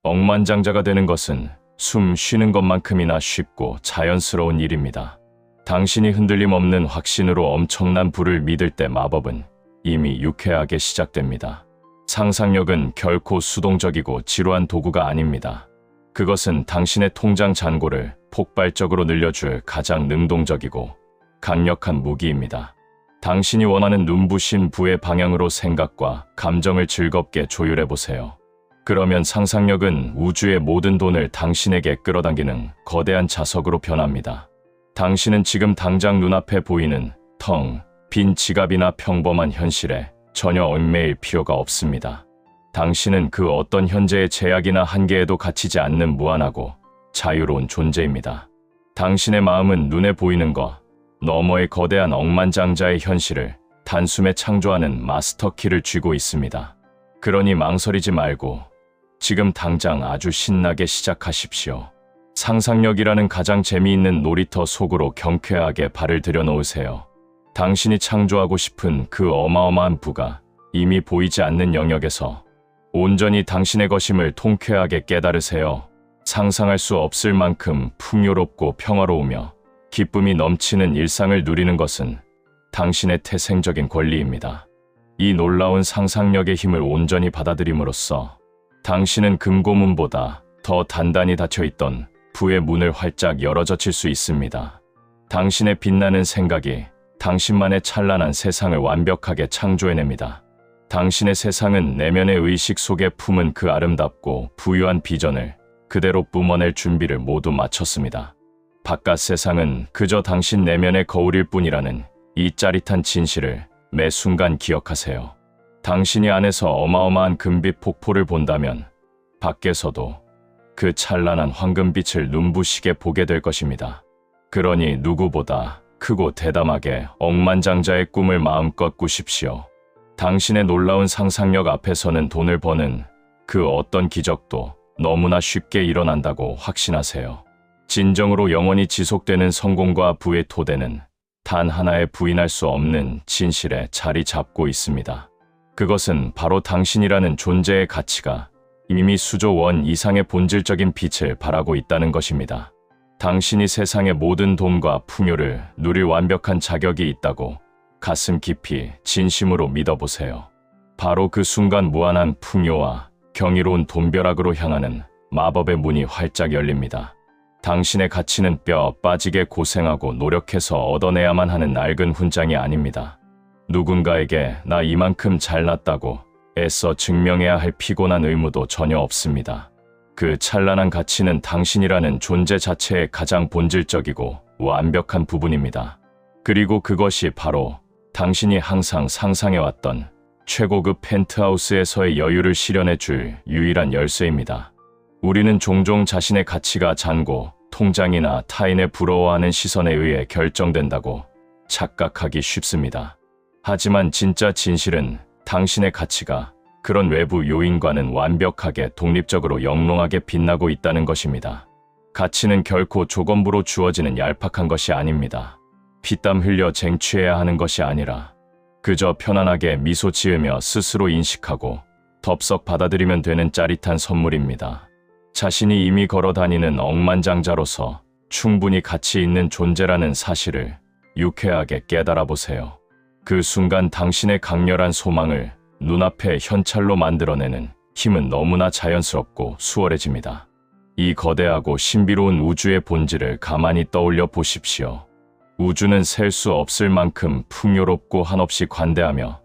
억만장자가 되는 것은 숨 쉬는 것만큼이나 쉽고 자연스러운 일입니다. 당신이 흔들림 없는 확신으로 엄청난 불을 믿을 때 마법은 이미 유쾌하게 시작됩니다. 상상력은 결코 수동적이고 지루한 도구가 아닙니다. 그것은 당신의 통장 잔고를 폭발적으로 늘려줄 가장 능동적이고 강력한 무기입니다. 당신이 원하는 눈부신 부의 방향으로 생각과 감정을 즐겁게 조율해보세요. 그러면 상상력은 우주의 모든 돈을 당신에게 끌어당기는 거대한 자석으로 변합니다. 당신은 지금 당장 눈앞에 보이는 텅 빈 지갑이나 평범한 현실에 전혀 얽매일 필요가 없습니다. 당신은 그 어떤 현재의 제약이나 한계에도 갇히지 않는 무한하고 자유로운 존재입니다. 당신의 마음은 눈에 보이는 것 너머의 거대한 억만장자의 현실을 단숨에 창조하는 마스터키를 쥐고 있습니다. 그러니 망설이지 말고 지금 당장 아주 신나게 시작하십시오. 상상력이라는 가장 재미있는 놀이터 속으로 경쾌하게 발을 들여놓으세요. 당신이 창조하고 싶은 그 어마어마한 부가 이미 보이지 않는 영역에서 온전히 당신의 것임을 통쾌하게 깨달으세요. 상상할 수 없을 만큼 풍요롭고 평화로우며 기쁨이 넘치는 일상을 누리는 것은 당신의 태생적인 권리입니다. 이 놀라운 상상력의 힘을 온전히 받아들임으로써 당신은 금고문보다 더 단단히 닫혀있던 부의 문을 활짝 열어젖힐 수 있습니다. 당신의 빛나는 생각이 당신만의 찬란한 세상을 완벽하게 창조해냅니다. 당신의 세상은 내면의 의식 속에 품은 그 아름답고 부유한 비전을 그대로 뿜어낼 준비를 모두 마쳤습니다. 바깥 세상은 그저 당신 내면의 거울일 뿐이라는 이 짜릿한 진실을 매 순간 기억하세요. 당신이 안에서 어마어마한 금빛 폭포를 본다면 밖에서도 그 찬란한 황금빛을 눈부시게 보게 될 것입니다. 그러니 누구보다 크고 대담하게 억만장자의 꿈을 마음껏 꾸십시오. 당신의 놀라운 상상력 앞에서는 돈을 버는 그 어떤 기적도 너무나 쉽게 일어난다고 확신하세요. 진정으로 영원히 지속되는 성공과 부의 토대는 단 하나에 부인할 수 없는 진실에 자리 잡고 있습니다. 그것은 바로 당신이라는 존재의 가치가 이미 수조 원 이상의 본질적인 빛을 발하고 있다는 것입니다. 당신이 세상의 모든 돈과 풍요를 누릴 완벽한 자격이 있다고 가슴 깊이 진심으로 믿어보세요. 바로 그 순간 무한한 풍요와 경이로운 돈벼락으로 향하는 마법의 문이 활짝 열립니다. 당신의 가치는 뼈 빠지게 고생하고 노력해서 얻어내야만 하는 낡은 훈장이 아닙니다. 누군가에게 나 이만큼 잘났다고 애써 증명해야 할 피곤한 의무도 전혀 없습니다. 그 찬란한 가치는 당신이라는 존재 자체의 가장 본질적이고 완벽한 부분입니다. 그리고 그것이 바로 당신이 항상 상상해왔던 최고급 펜트하우스에서의 여유를 실현해 줄 유일한 열쇠입니다. 우리는 종종 자신의 가치가 잔고 통장이나 타인의 부러워하는 시선에 의해 결정된다고 착각하기 쉽습니다. 하지만 진짜 진실은 당신의 가치가 그런 외부 요인과는 완벽하게 독립적으로 영롱하게 빛나고 있다는 것입니다. 가치는 결코 조건부로 주어지는 얄팍한 것이 아닙니다. 피땀 흘려 쟁취해야 하는 것이 아니라 그저 편안하게 미소 지으며 스스로 인식하고 덥석 받아들이면 되는 짜릿한 선물입니다. 자신이 이미 걸어다니는 억만장자로서 충분히 가치 있는 존재라는 사실을 유쾌하게 깨달아 보세요. 그 순간 당신의 강렬한 소망을 눈앞에 현찰로 만들어내는 힘은 너무나 자연스럽고 수월해집니다. 이 거대하고 신비로운 우주의 본질을 가만히 떠올려 보십시오. 우주는 셀 수 없을 만큼 풍요롭고 한없이 관대하며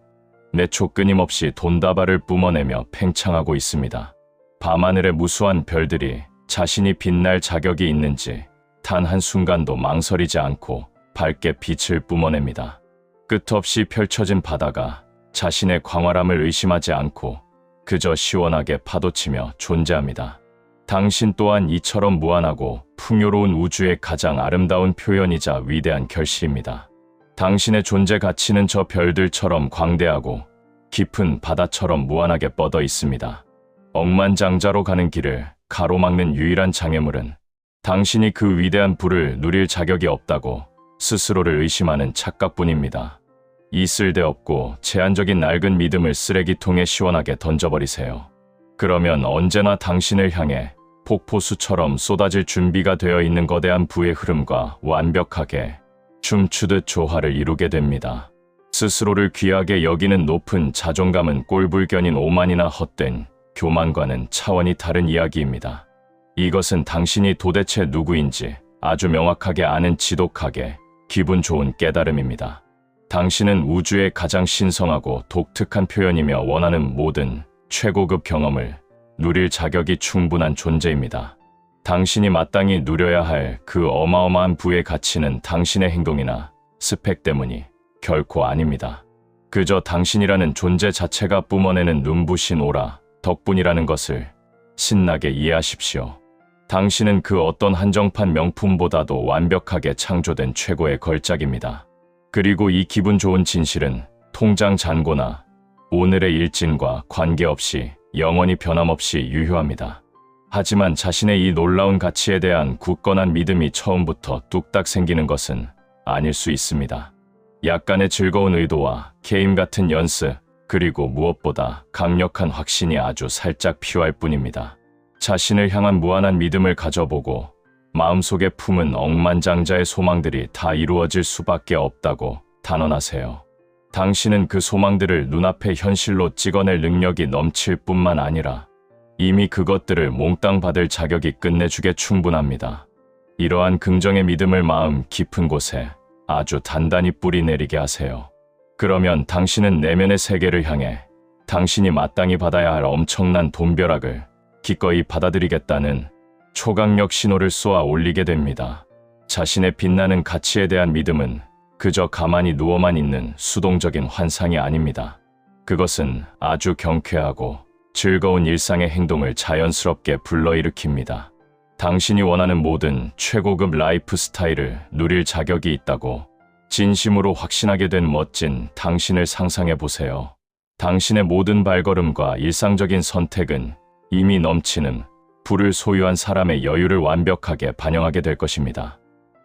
매초 끊임없이 돈다발을 뿜어내며 팽창하고 있습니다. 밤하늘의 무수한 별들이 자신이 빛날 자격이 있는지 단 한순간도 망설이지 않고 밝게 빛을 뿜어냅니다. 끝없이 펼쳐진 바다가 자신의 광활함을 의심하지 않고 그저 시원하게 파도치며 존재합니다. 당신 또한 이처럼 무한하고 풍요로운 우주의 가장 아름다운 표현이자 위대한 결실입니다. 당신의 존재 가치는 저 별들처럼 광대하고 깊은 바다처럼 무한하게 뻗어 있습니다. 억만장자로 가는 길을 가로막는 유일한 장애물은 당신이 그 위대한 부를 누릴 자격이 없다고 스스로를 의심하는 착각뿐입니다. 이 쓸데없고 제한적인 낡은 믿음을 쓰레기통에 시원하게 던져버리세요. 그러면 언제나 당신을 향해 폭포수처럼 쏟아질 준비가 되어 있는 거대한 부의 흐름과 완벽하게 춤추듯 조화를 이루게 됩니다. 스스로를 귀하게 여기는 높은 자존감은 꼴불견인 오만이나 헛된 교만과는 차원이 다른 이야기입니다. 이것은 당신이 도대체 누구인지 아주 명확하게 아는 지독하게 기분 좋은 깨달음입니다. 당신은 우주의 가장 신성하고 독특한 표현이며 원하는 모든 최고급 경험을 누릴 자격이 충분한 존재입니다. 당신이 마땅히 누려야 할 그 어마어마한 부의 가치는 당신의 행동이나 스펙 때문이 결코 아닙니다. 그저 당신이라는 존재 자체가 뿜어내는 눈부신 오라 덕분이라는 것을 신나게 이해하십시오. 당신은 그 어떤 한정판 명품보다도 완벽하게 창조된 최고의 걸작입니다. 그리고 이 기분 좋은 진실은 통장 잔고나 오늘의 일진과 관계없이 영원히 변함없이 유효합니다. 하지만 자신의 이 놀라운 가치에 대한 굳건한 믿음이 처음부터 뚝딱 생기는 것은 아닐 수 있습니다. 약간의 즐거운 의도와 게임 같은 연습, 그리고 무엇보다 강력한 확신이 아주 살짝 필요할 뿐입니다. 자신을 향한 무한한 믿음을 가져보고 마음속에 품은 억만장자의 소망들이 다 이루어질 수밖에 없다고 단언하세요. 당신은 그 소망들을 눈앞에 현실로 찍어낼 능력이 넘칠 뿐만 아니라 이미 그것들을 몽땅 받을 자격이 끝내주게 충분합니다. 이러한 긍정의 믿음을 마음 깊은 곳에 아주 단단히 뿌리 내리게 하세요. 그러면 당신은 내면의 세계를 향해 당신이 마땅히 받아야 할 엄청난 돈벼락을 기꺼이 받아들이겠다는 초강력 신호를 쏘아 올리게 됩니다. 자신의 빛나는 가치에 대한 믿음은 그저 가만히 누워만 있는 수동적인 환상이 아닙니다. 그것은 아주 경쾌하고 즐거운 일상의 행동을 자연스럽게 불러일으킵니다. 당신이 원하는 모든 최고급 라이프 스타일을 누릴 자격이 있다고 진심으로 확신하게 된 멋진 당신을 상상해 보세요. 당신의 모든 발걸음과 일상적인 선택은 이미 넘치는 부를 소유한 사람의 여유를 완벽하게 반영하게 될 것입니다.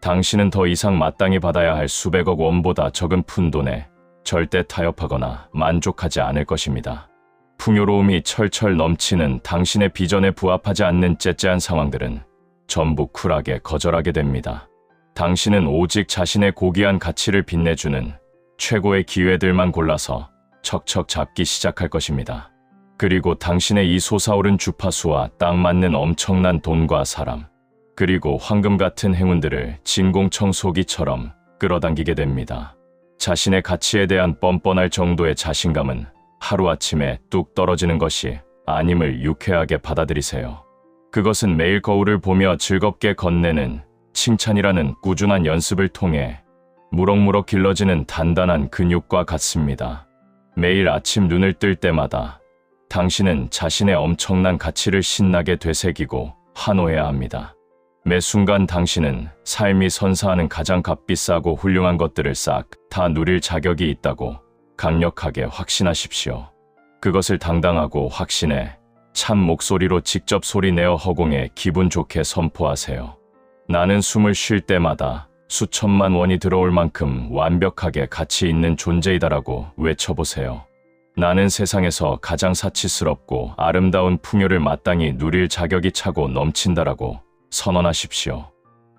당신은 더 이상 마땅히 받아야 할 수백억 원보다 적은 푼돈에 절대 타협하거나 만족하지 않을 것입니다. 풍요로움이 철철 넘치는 당신의 비전에 부합하지 않는 째째한 상황들은 전부 쿨하게 거절하게 됩니다. 당신은 오직 자신의 고귀한 가치를 빛내주는 최고의 기회들만 골라서 척척 잡기 시작할 것입니다. 그리고 당신의 이 솟아오른 주파수와 딱 맞는 엄청난 돈과 사람, 그리고 황금 같은 행운들을 진공청소기처럼 끌어당기게 됩니다. 자신의 가치에 대한 뻔뻔할 정도의 자신감은 하루아침에 뚝 떨어지는 것이 아님을 유쾌하게 받아들이세요. 그것은 매일 거울을 보며 즐겁게 건네는 칭찬이라는 꾸준한 연습을 통해 무럭무럭 길러지는 단단한 근육과 같습니다. 매일 아침 눈을 뜰 때마다 당신은 자신의 엄청난 가치를 신나게 되새기고 환호해야 합니다. 매 순간 당신은 삶이 선사하는 가장 값비싸고 훌륭한 것들을 싹 다 누릴 자격이 있다고 강력하게 확신하십시오. 그것을 당당하고 확신해 참 목소리로 직접 소리내어 허공에 기분 좋게 선포하세요. 나는 숨을 쉴 때마다 수천만 원이 들어올 만큼 완벽하게 가치 있는 존재이다라고 외쳐보세요. 나는 세상에서 가장 사치스럽고 아름다운 풍요를 마땅히 누릴 자격이 차고 넘친다라고 선언하십시오.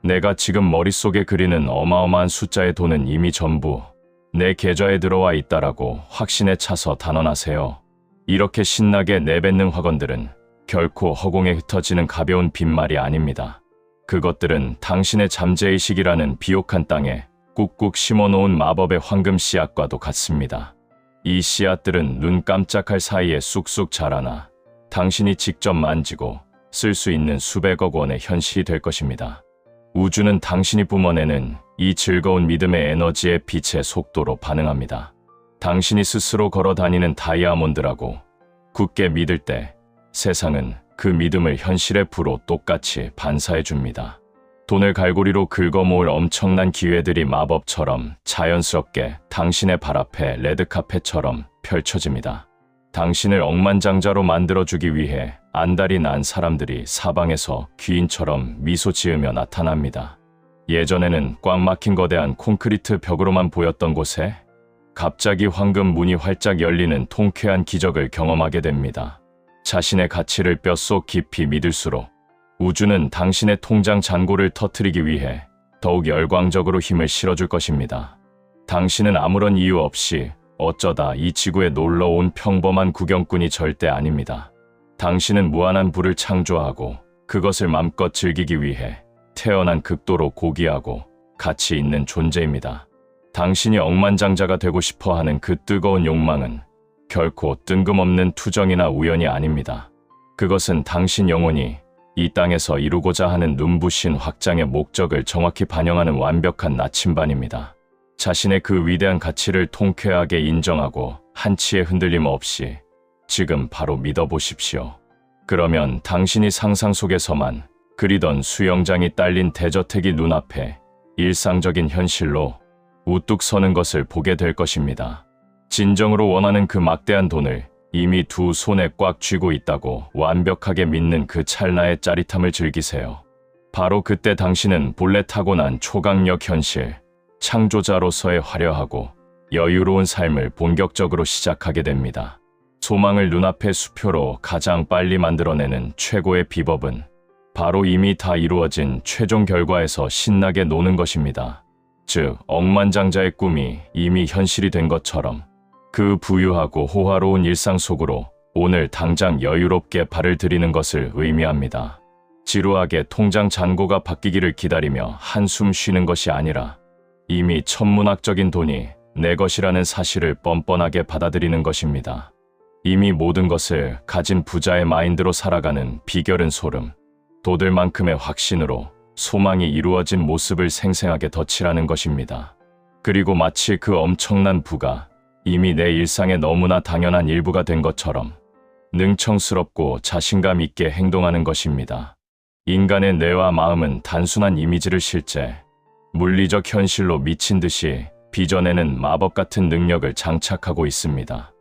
내가 지금 머릿속에 그리는 어마어마한 숫자의 돈은 이미 전부 내 계좌에 들어와 있다라고 확신에 차서 단언하세요. 이렇게 신나게 내뱉는 확언들은 결코 허공에 흩어지는 가벼운 빈말이 아닙니다. 그것들은 당신의 잠재의식이라는 비옥한 땅에 꾹꾹 심어놓은 마법의 황금 씨앗과도 같습니다. 이 씨앗들은 눈 깜짝할 사이에 쑥쑥 자라나 당신이 직접 만지고 쓸 수 있는 수백억 원의 현실이 될 것입니다. 우주는 당신이 뿜어내는 이 즐거운 믿음의 에너지에 빛의 속도로 반응합니다. 당신이 스스로 걸어다니는 다이아몬드라고 굳게 믿을 때 세상은 그 믿음을 현실의 부로 똑같이 반사해줍니다. 돈을 갈고리로 긁어모을 엄청난 기회들이 마법처럼 자연스럽게 당신의 발 앞에 레드카펫처럼 펼쳐집니다. 당신을 억만장자로 만들어주기 위해 안달이 난 사람들이 사방에서 귀인처럼 미소 지으며 나타납니다. 예전에는 꽉 막힌 거대한 콘크리트 벽으로만 보였던 곳에 갑자기 황금 문이 활짝 열리는 통쾌한 기적을 경험하게 됩니다. 자신의 가치를 뼛속 깊이 믿을수록 우주는 당신의 통장 잔고를 터뜨리기 위해 더욱 열광적으로 힘을 실어줄 것입니다. 당신은 아무런 이유 없이 어쩌다 이 지구에 놀러온 평범한 구경꾼이 절대 아닙니다. 당신은 무한한 부를 창조하고 그것을 맘껏 즐기기 위해 태어난 극도로 고귀하고 가치 있는 존재입니다. 당신이 억만장자가 되고 싶어하는 그 뜨거운 욕망은 결코 뜬금없는 투정이나 우연이 아닙니다. 그것은 당신 영혼이 이 땅에서 이루고자 하는 눈부신 확장의 목적을 정확히 반영하는 완벽한 나침반입니다. 자신의 그 위대한 가치를 통쾌하게 인정하고 한치의 흔들림 없이 지금 바로 믿어보십시오. 그러면 당신이 상상 속에서만 그리던 수영장이 딸린 대저택이 눈앞에 일상적인 현실로 우뚝 서는 것을 보게 될 것입니다. 진정으로 원하는 그 막대한 돈을 이미 두 손에 꽉 쥐고 있다고 완벽하게 믿는 그 찰나의 짜릿함을 즐기세요. 바로 그때 당신은 본래 타고난 초강력 현실, 창조자로서의 화려하고 여유로운 삶을 본격적으로 시작하게 됩니다. 소망을 눈앞의 수표로 가장 빨리 만들어내는 최고의 비법은 바로 이미 다 이루어진 최종 결과에서 신나게 노는 것입니다. 즉, 억만장자의 꿈이 이미 현실이 된 것처럼 그 부유하고 호화로운 일상 속으로 오늘 당장 여유롭게 발을 들이는 것을 의미합니다. 지루하게 통장 잔고가 바뀌기를 기다리며 한숨 쉬는 것이 아니라 이미 천문학적인 돈이 내 것이라는 사실을 뻔뻔하게 받아들이는 것입니다. 이미 모든 것을 가진 부자의 마인드로 살아가는 비결은 소름 돋을 만큼의 확신으로 소망이 이루어진 모습을 생생하게 덧칠하는 것입니다. 그리고 마치 그 엄청난 부가 이미 내 일상의 너무나 당연한 일부가 된 것처럼 능청스럽고 자신감 있게 행동하는 것입니다. 인간의 뇌와 마음은 단순한 이미지를 실제, 물리적 현실로 미친 듯이 빚어내는 마법 같은 능력을 장착하고 있습니다.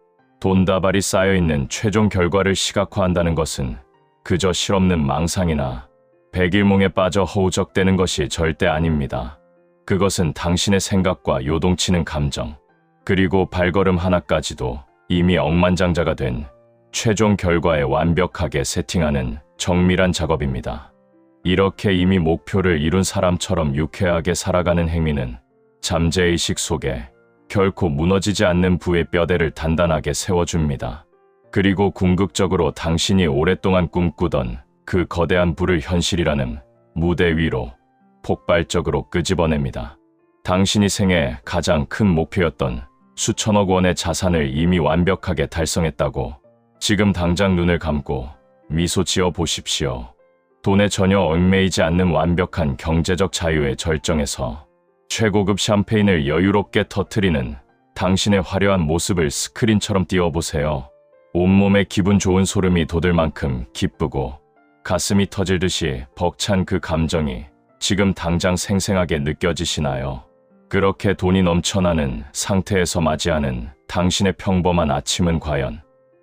돈다발이 쌓여있는 최종 결과를 시각화한다는 것은 그저 실없는 망상이나 백일몽에 빠져 허우적대는 것이 절대 아닙니다. 그것은 당신의 생각과 요동치는 감정, 그리고 발걸음 하나까지도 이미 억만장자가 된 최종 결과에 완벽하게 세팅하는 정밀한 작업입니다. 이렇게 이미 목표를 이룬 사람처럼 유쾌하게 살아가는 행위는 잠재의식 속에 결코 무너지지 않는 부의 뼈대를 단단하게 세워줍니다. 그리고 궁극적으로 당신이 오랫동안 꿈꾸던 그 거대한 부를 현실이라는 무대 위로 폭발적으로 끄집어냅니다. 당신이 생애 가장 큰 목표였던 수천억 원의 자산을 이미 완벽하게 달성했다고 지금 당장 눈을 감고 미소 지어 보십시오. 돈에 전혀 얽매이지 않는 완벽한 경제적 자유의 절정에서 최고급 샴페인을 여유롭게 터뜨리는 당신의 화려한 모습을 스크린처럼 띄워보세요. 온몸에 기분 좋은 소름이 돋을 만큼 기쁘고 가슴이 터질 듯이 벅찬 그 감정이 지금 당장 생생하게 느껴지시나요? 그렇게 돈이 넘쳐나는 상태에서 맞이하는 당신의 평범한 아침은 과연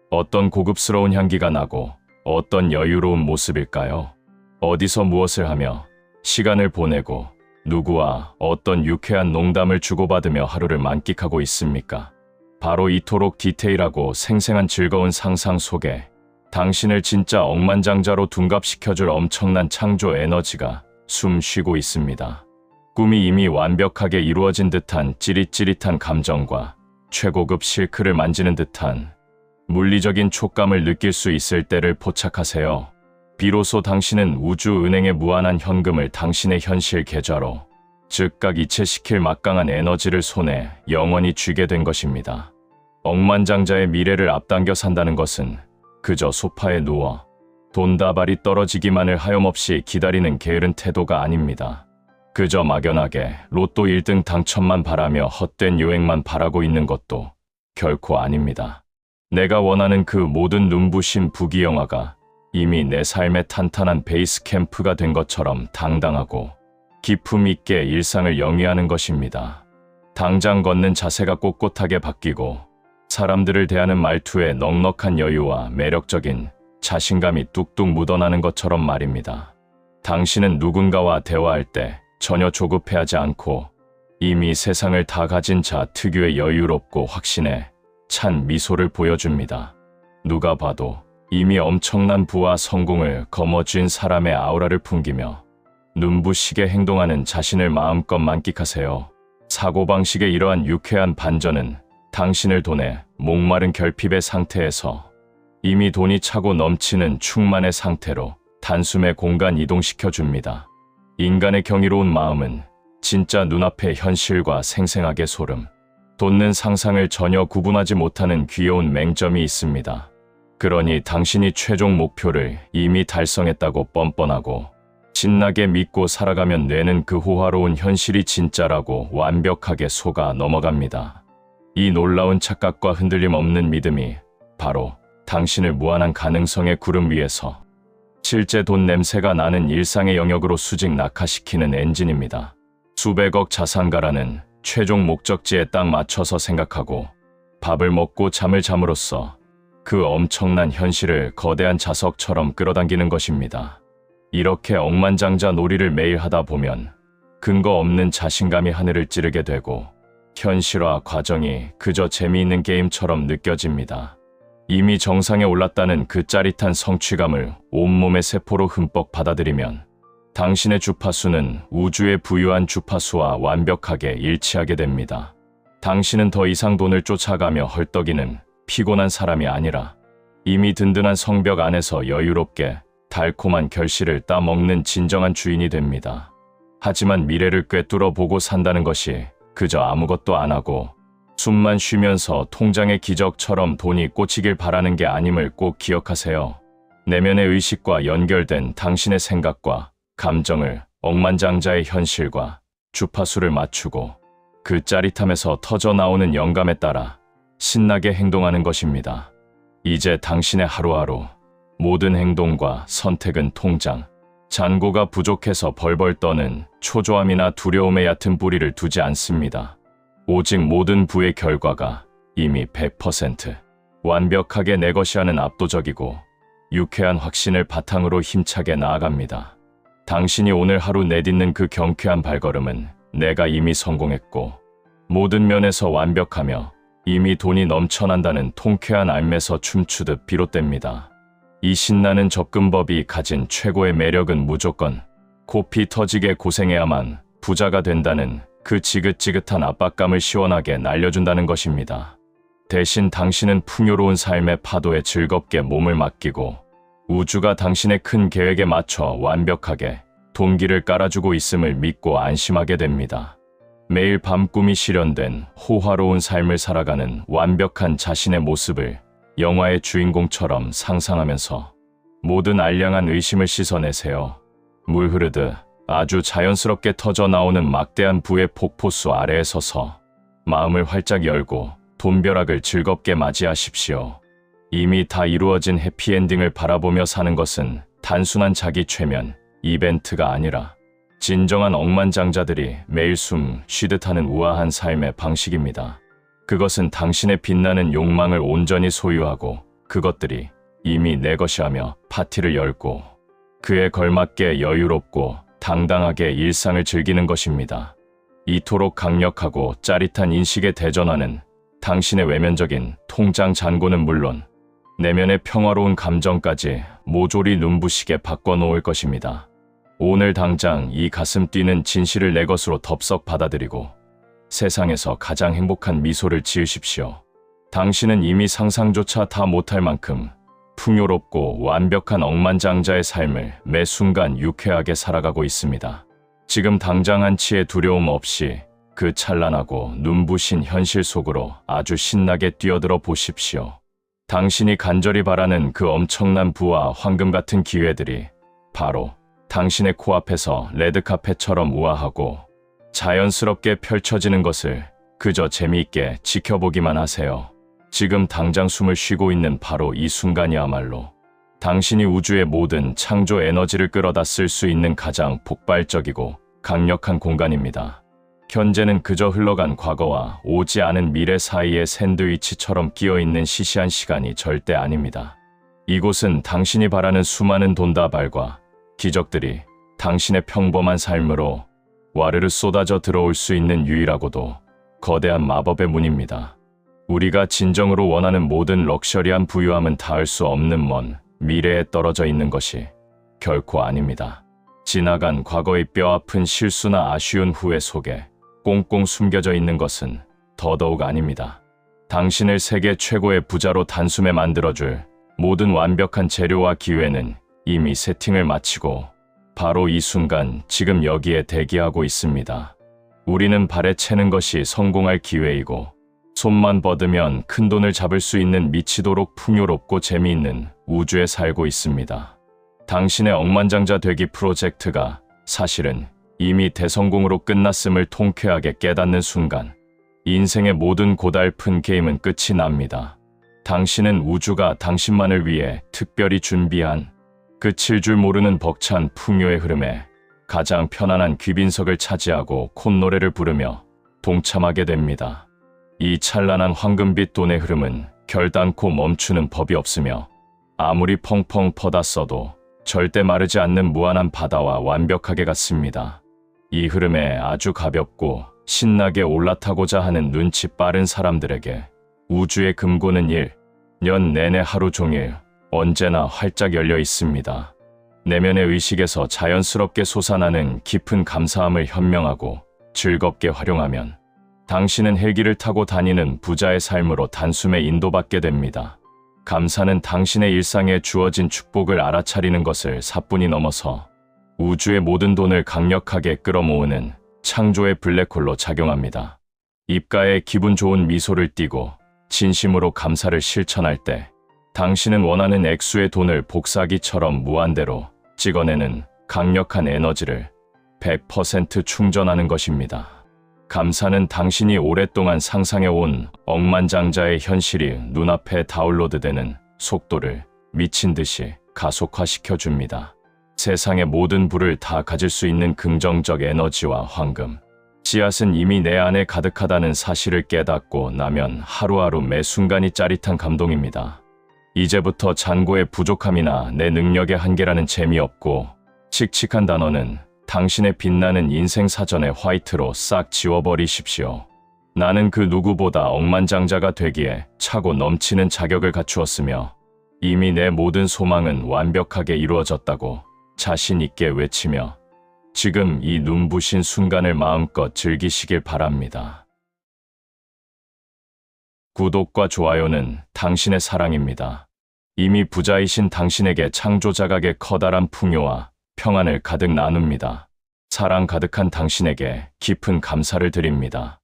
어떤 고급스러운 향기가 나고 어떤 여유로운 모습일까요? 어디서 무엇을 하며 시간을 보내고 누구와 어떤 유쾌한 농담을 주고받으며 하루를 만끽하고 있습니까? 바로 이토록 디테일하고 생생한 즐거운 상상 속에 당신을 진짜 억만장자로 둔갑시켜줄 엄청난 창조 에너지가 숨 쉬고 있습니다. 꿈이 이미 완벽하게 이루어진 듯한 찌릿찌릿한 감정과 최고급 실크를 만지는 듯한 물리적인 촉감을 느낄 수 있을 때를 포착하세요. 비로소 당신은 우주은행의 무한한 현금을 당신의 현실 계좌로 즉각 이체시킬 막강한 에너지를 손에 영원히 쥐게 된 것입니다. 억만장자의 미래를 앞당겨 산다는 것은 그저 소파에 누워 돈다발이 떨어지기만을 하염없이 기다리는 게으른 태도가 아닙니다. 그저 막연하게 로또 1등 당첨만 바라며 헛된 유행만 바라고 있는 것도 결코 아닙니다. 내가 원하는 그 모든 눈부신 부귀영화가 이미 내 삶의 탄탄한 베이스 캠프가 된 것처럼 당당하고 기품 있게 일상을 영위하는 것입니다. 당장 걷는 자세가 꼿꼿하게 바뀌고 사람들을 대하는 말투에 넉넉한 여유와 매력적인 자신감이 뚝뚝 묻어나는 것처럼 말입니다. 당신은 누군가와 대화할 때 전혀 조급해하지 않고 이미 세상을 다 가진 자 특유의 여유롭고 확신에 찬 미소를 보여줍니다. 누가 봐도 이미 엄청난 부와 성공을 거머쥔 사람의 아우라를 풍기며 눈부시게 행동하는 자신을 마음껏 만끽하세요. 사고방식의 이러한 유쾌한 반전은 당신을 돈에 목마른 결핍의 상태에서 이미 돈이 차고 넘치는 충만의 상태로 단숨에 공간 이동시켜 줍니다. 인간의 경이로운 마음은 진짜 눈앞의 현실과 생생하게 소름 돋는 상상을 전혀 구분하지 못하는 귀여운 맹점이 있습니다. 그러니 당신이 최종 목표를 이미 달성했다고 뻔뻔하고 신나게 믿고 살아가면 뇌는 그 호화로운 현실이 진짜라고 완벽하게 속아 넘어갑니다. 이 놀라운 착각과 흔들림 없는 믿음이 바로 당신을 무한한 가능성의 구름 위에서 실제 돈 냄새가 나는 일상의 영역으로 수직 낙하시키는 엔진입니다. 수백억 자산가라는 최종 목적지에 딱 맞춰서 생각하고 밥을 먹고 잠을 잠으로써 그 엄청난 현실을 거대한 자석처럼 끌어당기는 것입니다. 이렇게 억만장자 놀이를 매일 하다 보면 근거 없는 자신감이 하늘을 찌르게 되고 현실화 과정이 그저 재미있는 게임처럼 느껴집니다. 이미 정상에 올랐다는 그 짜릿한 성취감을 온몸의 세포로 흠뻑 받아들이면 당신의 주파수는 우주의 부유한 주파수와 완벽하게 일치하게 됩니다. 당신은 더 이상 돈을 쫓아가며 헐떡이는 피곤한 사람이 아니라 이미 든든한 성벽 안에서 여유롭게 달콤한 결실을 따먹는 진정한 주인이 됩니다. 하지만 미래를 꿰뚫어 보고 산다는 것이 그저 아무것도 안 하고 숨만 쉬면서 통장의 기적처럼 돈이 꽂히길 바라는 게 아님을 꼭 기억하세요. 내면의 의식과 연결된 당신의 생각과 감정을 억만장자의 현실과 주파수를 맞추고 그 짜릿함에서 터져나오는 영감에 따라 신나게 행동하는 것입니다. 이제 당신의 하루하루 모든 행동과 선택은 통장, 잔고가 부족해서 벌벌 떠는 초조함이나 두려움의 얕은 뿌리를 두지 않습니다. 오직 모든 부의 결과가 이미 100% 완벽하게 내 것이 하는 압도적이고 유쾌한 확신을 바탕으로 힘차게 나아갑니다. 당신이 오늘 하루 내딛는 그 경쾌한 발걸음은 내가 이미 성공했고 모든 면에서 완벽하며 이미 돈이 넘쳐난다는 통쾌한 알매서 춤추듯 비롯됩니다. 이 신나는 접근법이 가진 최고의 매력은 무조건 코피 터지게 고생해야만 부자가 된다는 그 지긋지긋한 압박감을 시원하게 날려준다는 것입니다. 대신 당신은 풍요로운 삶의 파도에 즐겁게 몸을 맡기고 우주가 당신의 큰 계획에 맞춰 완벽하게 동기를 깔아주고 있음을 믿고 안심하게 됩니다. 매일 밤 꿈이 실현된 호화로운 삶을 살아가는 완벽한 자신의 모습을 영화의 주인공처럼 상상하면서 모든 알량한 의심을 씻어내세요. 물 흐르듯 아주 자연스럽게 터져나오는 막대한 부의 폭포수 아래에 서서 마음을 활짝 열고 돈벼락을 즐겁게 맞이하십시오. 이미 다 이루어진 해피엔딩을 바라보며 사는 것은 단순한 자기 최면 이벤트가 아니라 진정한 억만장자들이 매일 숨 쉬듯 하는 우아한 삶의 방식입니다. 그것은 당신의 빛나는 욕망을 온전히 소유하고 그것들이 이미 내 것이하며 파티를 열고 그에 걸맞게 여유롭고 당당하게 일상을 즐기는 것입니다. 이토록 강력하고 짜릿한 인식에 대전하는 당신의 외면적인 통장 잔고는 물론 내면의 평화로운 감정까지 모조리 눈부시게 바꿔놓을 것입니다. 오늘 당장 이 가슴 뛰는 진실을 내 것으로 덥석 받아들이고 세상에서 가장 행복한 미소를 지으십시오. 당신은 이미 상상조차 다 못할 만큼 풍요롭고 완벽한 억만장자의 삶을 매 순간 유쾌하게 살아가고 있습니다. 지금 당장 한치의 두려움 없이 그 찬란하고 눈부신 현실 속으로 아주 신나게 뛰어들어 보십시오. 당신이 간절히 바라는 그 엄청난 부와 황금 같은 기회들이 바로 당신의 코앞에서 레드카펫처럼 우아하고 자연스럽게 펼쳐지는 것을 그저 재미있게 지켜보기만 하세요. 지금 당장 숨을 쉬고 있는 바로 이 순간이야말로 당신이 우주의 모든 창조 에너지를 끌어다 쓸 수 있는 가장 폭발적이고 강력한 공간입니다. 현재는 그저 흘러간 과거와 오지 않은 미래 사이의 샌드위치처럼 끼어있는 시시한 시간이 절대 아닙니다. 이곳은 당신이 바라는 수많은 돈다발과 기적들이 당신의 평범한 삶으로 와르르 쏟아져 들어올 수 있는 유일하고도 거대한 마법의 문입니다. 우리가 진정으로 원하는 모든 럭셔리한 부유함은 닿을 수 없는 먼 미래에 떨어져 있는 것이 결코 아닙니다. 지나간 과거의 뼈아픈 실수나 아쉬운 후회 속에 꽁꽁 숨겨져 있는 것은 더더욱 아닙니다. 당신을 세계 최고의 부자로 단숨에 만들어줄 모든 완벽한 재료와 기회는 이미 세팅을 마치고 바로 이 순간 지금 여기에 대기하고 있습니다. 우리는 발에 채는 것이 성공할 기회이고 손만 뻗으면 큰 돈을 잡을 수 있는 미치도록 풍요롭고 재미있는 우주에 살고 있습니다. 당신의 억만장자 되기 프로젝트가 사실은 이미 대성공으로 끝났음을 통쾌하게 깨닫는 순간 인생의 모든 고달픈 게임은 끝이 납니다. 당신은 우주가 당신만을 위해 특별히 준비한 끝일 줄 모르는 벅찬 풍요의 흐름에 가장 편안한 귀빈석을 차지하고 콧노래를 부르며 동참하게 됩니다. 이 찬란한 황금빛 돈의 흐름은 결단코 멈추는 법이 없으며 아무리 펑펑 퍼다 써도 절대 마르지 않는 무한한 바다와 완벽하게 같습니다. 이 흐름에 아주 가볍고 신나게 올라타고자 하는 눈치 빠른 사람들에게 우주의 금고는 1년 내내 하루 종일 언제나 활짝 열려 있습니다. 내면의 의식에서 자연스럽게 솟아나는 깊은 감사함을 현명하고 즐겁게 활용하면 당신은 헬기를 타고 다니는 부자의 삶으로 단숨에 인도받게 됩니다. 감사는 당신의 일상에 주어진 축복을 알아차리는 것을 사뿐히 넘어서 우주의 모든 돈을 강력하게 끌어모으는 창조의 블랙홀로 작용합니다. 입가에 기분 좋은 미소를 띠고 진심으로 감사를 실천할 때 당신은 원하는 액수의 돈을 복사기처럼 무한대로 찍어내는 강력한 에너지를 100% 충전하는 것입니다. 감사는 당신이 오랫동안 상상해온 억만장자의 현실이 눈앞에 다운로드되는 속도를 미친 듯이 가속화시켜줍니다. 세상의 모든 부를 다 가질 수 있는 긍정적 에너지와 황금, 씨앗은 이미 내 안에 가득하다는 사실을 깨닫고 나면 하루하루 매 순간이 짜릿한 감동입니다. 이제부터 잔고의 부족함이나 내 능력의 한계라는 재미없고 칙칙한 단어는 당신의 빛나는 인생 사전의 화이트로 싹 지워버리십시오. 나는 그 누구보다 억만장자가 되기에 차고 넘치는 자격을 갖추었으며 이미 내 모든 소망은 완벽하게 이루어졌다고 자신 있게 외치며 지금 이 눈부신 순간을 마음껏 즐기시길 바랍니다. 구독과 좋아요는 당신의 사랑입니다. 이미 부자이신 당신에게 창조자각의 커다란 풍요와 평안을 가득 나눕니다. 사랑 가득한 당신에게 깊은 감사를 드립니다.